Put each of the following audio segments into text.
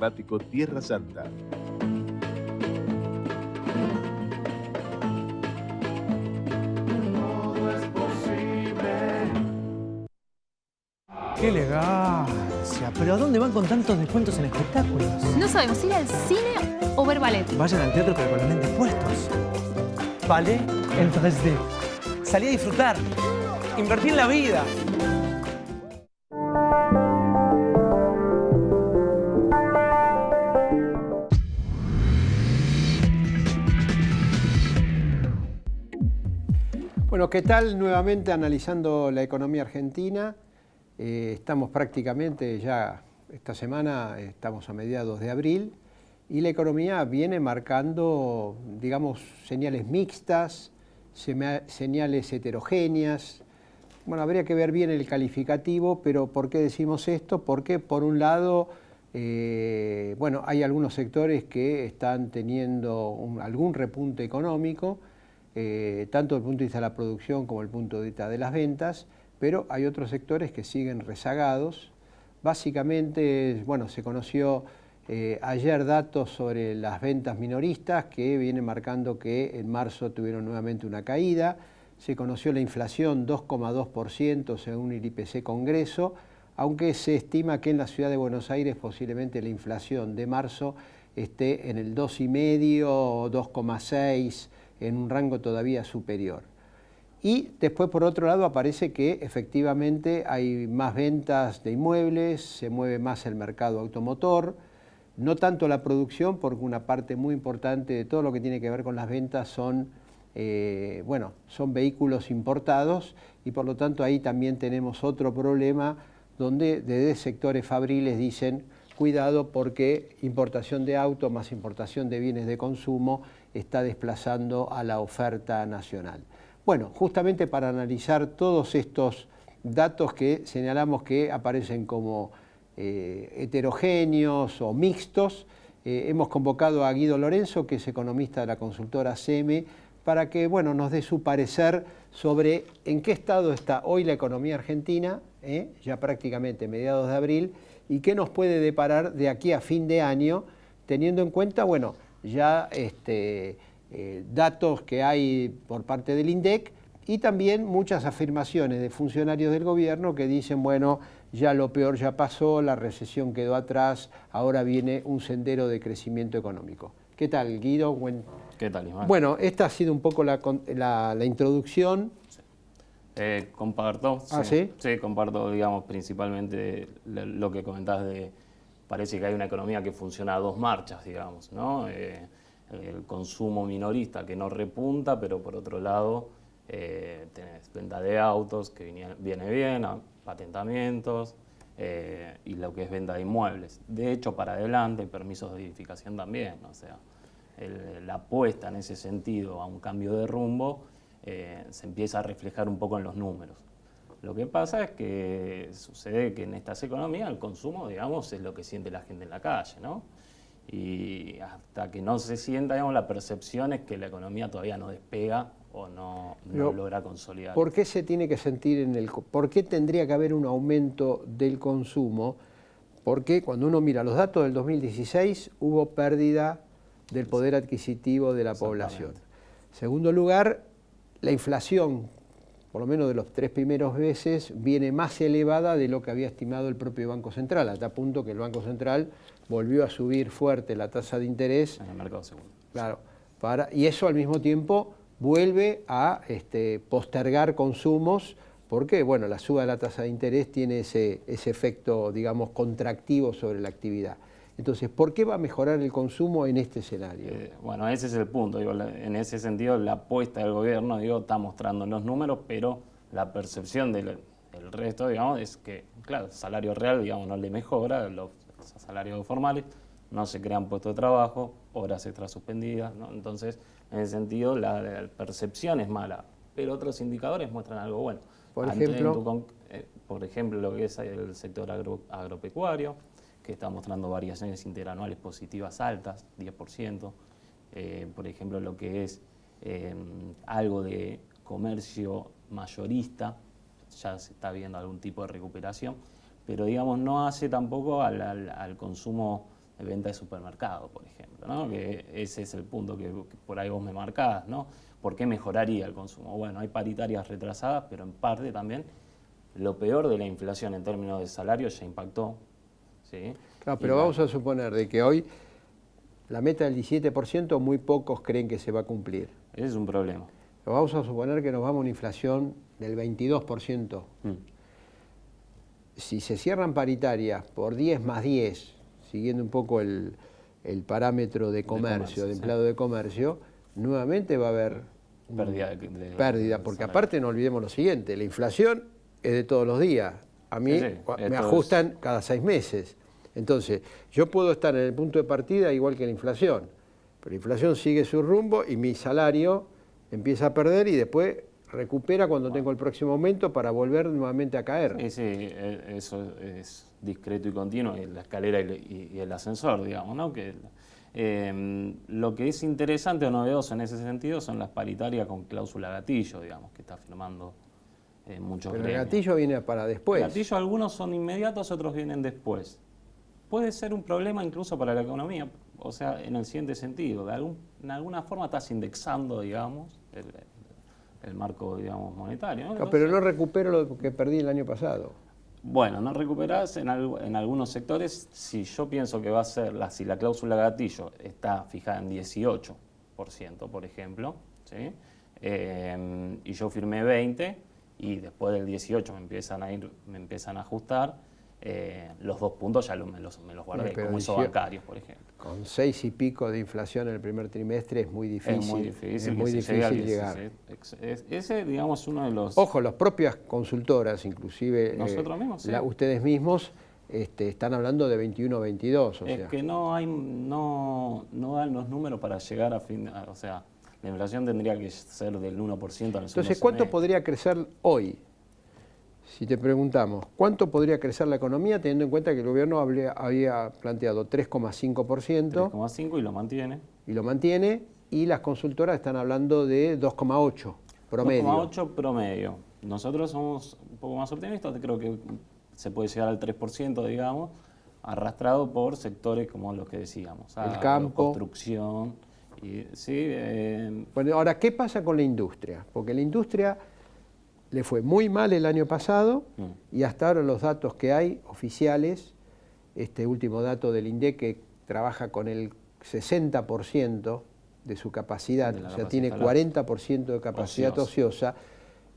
climático Tierra Santa. ¡Qué elegancia! ¿Pero a dónde van con tantos descuentos en espectáculos? No sabemos ir al cine o ver ballet. Vayan al teatro pero con los lentes puestos. Ballet en 3D. Salí a disfrutar. Invertí en la vida. Bueno, ¿qué tal? Nuevamente analizando la economía argentina. Estamos prácticamente ya, esta semana estamos a mediados de abril y la economía viene marcando, digamos, señales mixtas, señales heterogéneas. Bueno, habría que ver bien el calificativo, pero ¿por qué decimos esto? Porque por un lado, bueno, hay algunos sectores que están teniendo algún repunte económico, tanto desde el punto de vista de la producción como desde el punto de vista de las ventas, pero hay otros sectores que siguen rezagados. Básicamente, bueno, se conoció ayer datos sobre las ventas minoristas que vienen marcando que en marzo tuvieron nuevamente una caída. Se conoció la inflación 2,2% según el IPC Congreso, aunque se estima que en la ciudad de Buenos Aires posiblemente la inflación de marzo esté en el 2,5 o 2,6, en un rango todavía superior. Y después, por otro lado, aparece que efectivamente hay más ventas de inmuebles, se mueve más el mercado automotor, no tanto la producción, porque una parte muy importante de todo lo que tiene que ver con las ventas son, bueno, son vehículos importados y por lo tanto ahí también tenemos otro problema donde desde sectores fabriles dicen cuidado porque importación de autos más importación de bienes de consumo está desplazando a la oferta nacional. Bueno, justamente para analizar todos estos datos que señalamos que aparecen como heterogéneos o mixtos, hemos convocado a Guido Lorenzo, que es economista de la consultora CM, para que bueno, nos dé su parecer sobre en qué estado está hoy la economía argentina, ya prácticamente mediados de abril, y qué nos puede deparar de aquí a fin de año, teniendo en cuenta, bueno, ya datos que hay por parte del INDEC y también muchas afirmaciones de funcionarios del gobierno que dicen, bueno, ya lo peor ya pasó, la recesión quedó atrás, ahora viene un sendero de crecimiento económico. ¿Qué tal, Guido? ¿Qué tal, Ismael? Bueno, esta ha sido un poco la introducción. Comparto. ¿Ah, sí? sí? Sí, comparto, digamos, principalmente lo que comentás de, parece que hay una economía que funciona a dos marchas, digamos, ¿no? El consumo minorista que no repunta, pero por otro lado tenés venta de autos que viene bien, patentamientos y lo que es venta de inmuebles. De hecho, para adelante, permisos de edificación también, o sea, la apuesta en ese sentido a un cambio de rumbo se empieza a reflejar un poco en los números. Lo que pasa es que sucede que en estas economías el consumo, digamos, es lo que siente la gente en la calle, ¿no? Y hasta que no se sienta, digamos, la percepción es que la economía todavía no despega o no logra consolidar. ¿Por qué se tiene que sentir por qué tendría que haber un aumento del consumo? Porque cuando uno mira los datos del 2016 hubo pérdida del poder adquisitivo de la población. Segundo lugar, la inflación, por lo menos de los 3 primeros meses, viene más elevada de lo que había estimado el propio Banco Central, hasta punto que el Banco Central volvió a subir fuerte la tasa de interés. En el mercado segundo. Claro, y eso al mismo tiempo vuelve a postergar consumos, porque bueno, la suba de la tasa de interés tiene ese efecto, digamos, contractivo sobre la actividad. Entonces, ¿por qué va a mejorar el consumo en este escenario? Bueno, ese es el punto. Digo, en ese sentido, la apuesta del gobierno, digo, está mostrando los números, pero la percepción del resto, digamos, es que, claro, el salario real, digamos, no le mejora, los salarios formales, no se crean puestos de trabajo, horas extras suspendidas, ¿no? Entonces, en ese sentido, la percepción es mala, pero otros indicadores muestran algo bueno. Por ejemplo, por ejemplo, lo que es el sector agropecuario, que está mostrando variaciones interanuales positivas altas, 10%. Por ejemplo, lo que es algo de comercio mayorista, ya se está viendo algún tipo de recuperación, pero digamos no hace tampoco al consumo venta de supermercado, por ejemplo, ¿no? Que ese es el punto que por ahí vos me marcás, ¿no? ¿Por qué mejoraría el consumo? Bueno, hay paritarias retrasadas, pero en parte también lo peor de la inflación en términos de salario ya impactó, ¿sí? Claro, pero vamos a suponer de que hoy la meta del 17% muy pocos creen que se va a cumplir. Ese es un problema. Pero vamos a suponer que nos vamos a una inflación del 22%. Si se cierran paritarias por 10 más 10, siguiendo un poco el parámetro de comercio, de empleado de comercio, nuevamente va a haber pérdida, porque aparte no olvidemos lo siguiente, la inflación es de todos los días. A mí me ajustan cada 6 meses. Entonces, yo puedo estar en el punto de partida igual que la inflación, pero la inflación sigue su rumbo y mi salario empieza a perder y después recupera cuando tengo el próximo aumento para volver nuevamente a caer. Eso es discreto y continuo, la escalera y el ascensor, digamos, ¿no? Lo que es interesante o novedoso en ese sentido son las paritarias con cláusula gatillo, digamos, que está firmando muchos Pero el gremios. gatillo viene para después. El gatillo, algunos son inmediatos, otros vienen después. Puede ser un problema incluso para la economía, o sea, en el siguiente sentido, en alguna forma estás indexando, digamos, el marco, digamos, monetario, ¿no? Entonces, pero no recupero lo que perdí el año pasado. Bueno, no recuperás en algunos sectores. Si yo pienso que va a ser, si la cláusula gatillo está fijada en 18%, por ejemplo, ¿sí? Y yo firmé 20% y después del 18 me empiezan a ajustar, los 2 puntos ya me los guardé, como hizo bancarios, por ejemplo. Con 6 y pico de inflación en el primer trimestre es muy difícil. Es muy difícil llegar. Ese, digamos, es uno de los... Ojo, las propias consultoras, inclusive nosotros mismos, sí. Ustedes mismos están hablando de 21 o 22. Es que no dan los números para llegar o sea, la inflación tendría que ser del 1% en el Entonces, ¿cuánto podría crecer hoy? Si te preguntamos, ¿cuánto podría crecer la economía teniendo en cuenta que el gobierno había planteado 3,5%? 3,5% y lo mantiene. Y lo mantiene, y las consultoras están hablando de 2,8% promedio. 2,8% promedio. Nosotros somos un poco más optimistas, creo que se puede llegar al 3%, digamos, arrastrado por sectores como los que decíamos. El campo. Construcción. Bueno, ahora, ¿qué pasa con la industria? Porque la industria le fue muy mal el año pasado y hasta ahora los datos que hay oficiales, este último dato del INDEC que trabaja con el 60% de su capacidad, o sea, tiene 40% de capacidad ociosa.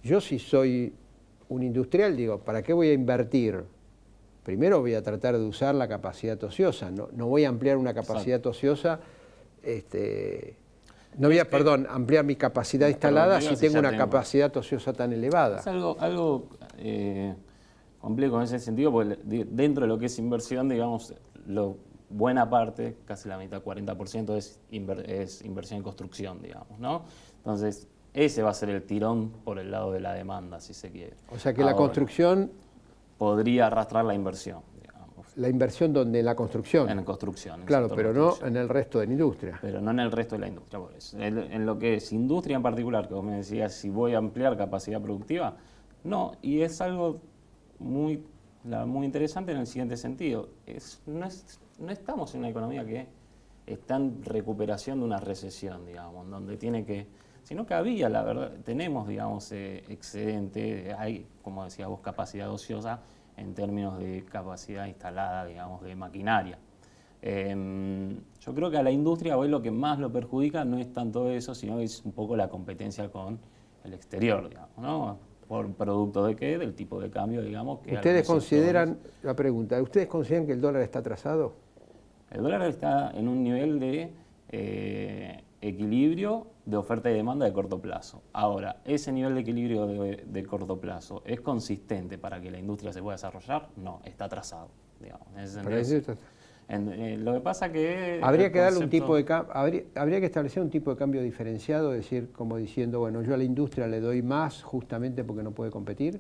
Yo si soy un industrial digo, ¿para qué voy a invertir? Primero voy a tratar de usar la capacidad ociosa, no voy a ampliar una capacidad ociosa, no voy a, ampliar mi capacidad instalada si tengo una capacidad ociosa tan elevada. Es algo complejo en ese sentido, porque dentro de lo que es inversión, digamos, buena parte, casi la mitad, 40% es inversión en construcción, digamos, ¿no? Entonces, ese va a ser el tirón por el lado de la demanda, si se quiere. O sea que la construcción podría arrastrar la inversión. ¿La inversión donde? ¿En la construcción? En construcción. Claro, pero no en el resto de la industria. Pero no en el resto de la industria, por eso. En lo que es industria en particular, que vos me decías, si voy a ampliar capacidad productiva, no, y es algo muy interesante en el siguiente sentido. No estamos en una economía que está en recuperación de una recesión, digamos, donde sino que había, la verdad, tenemos, digamos, excedente, hay, como decías vos, capacidad ociosa, en términos de capacidad instalada, digamos, de maquinaria. Yo creo que a la industria hoy lo que más lo perjudica no es tanto eso, sino es un poco la competencia con el exterior, digamos, ¿no? ¿Por producto de qué? Del tipo de cambio, digamos. Que ¿Ustedes consideran, la pregunta, ¿ustedes consideran que el dólar está atrasado? El dólar está en un nivel de equilibrio de oferta y demanda de corto plazo. Ahora, ¿ese nivel de equilibrio de corto plazo es consistente para que la industria se pueda desarrollar? No, está atrasado, digamos. En ese sentido, lo que pasa que... Habría que darle habría que establecer un tipo de cambio diferenciado, es decir, como diciendo, bueno, yo a la industria le doy más justamente porque no puede competir.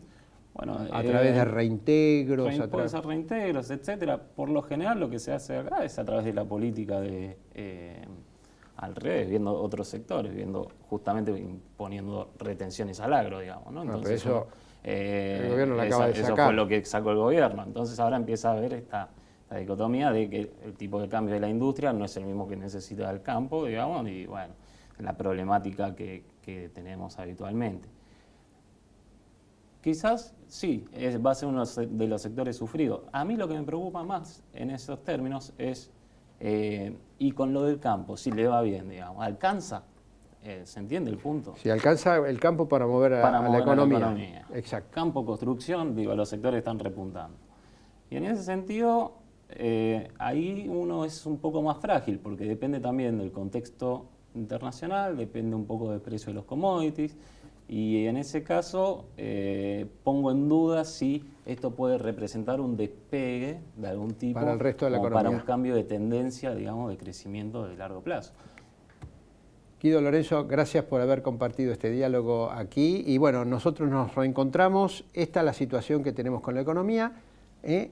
Bueno, a través de reintegros. Puede ser reintegros, etcétera. Por lo general lo que se hace acá es a través de la política al revés, viendo otros sectores, justamente imponiendo retenciones al agro, digamos, ¿no? Entonces, pero eso el gobierno lo acaba de sacar. Eso fue lo que sacó el gobierno. Entonces ahora empieza a haber la dicotomía de que el tipo de cambio de la industria no es el mismo que necesita el campo, digamos, y bueno, la problemática que tenemos habitualmente. Quizás sí, va a ser uno de los sectores sufridos. A mí lo que me preocupa más en esos términos es, y con lo del campo, si le va bien, digamos, ¿alcanza? ¿Se entiende el punto? Si alcanza el campo para mover a la economía. Exacto. Campo, construcción, digo, los sectores están repuntando. Y en ese sentido, ahí uno es un poco más frágil, porque depende también del contexto internacional, depende un poco del precio de los commodities, y en ese caso pongo en duda si esto puede representar un despegue de algún tipo para el resto de la economía, para un cambio de tendencia, digamos, de crecimiento de largo plazo. Guido Lorenzo, gracias por haber compartido este diálogo aquí. Y bueno, nosotros nos reencontramos. Esta es la situación que tenemos con la economía,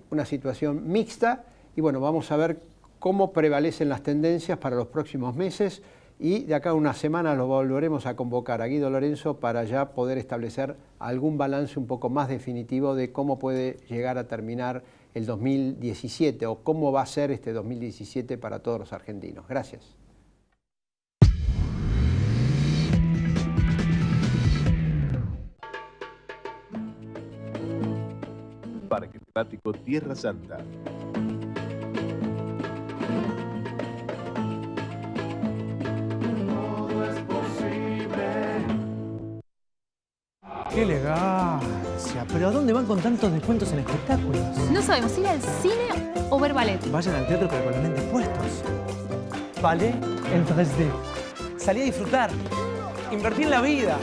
una situación mixta. Y bueno, vamos a ver cómo prevalecen las tendencias para los próximos meses. Y de acá a una semana lo volveremos a convocar a Guido Lorenzo para ya poder establecer algún balance un poco más definitivo de cómo puede llegar a terminar el 2017 o cómo va a ser este 2017 para todos los argentinos. Gracias. Parque Temático Tierra Santa. ¡Qué elegancia! ¿Pero a dónde van con tantos descuentos en espectáculos? No sabemos ir al cine o ver ballet. Vayan al teatro pero con los lentes puestos. Ballet en 3D. Salí a disfrutar. Invertí en la vida.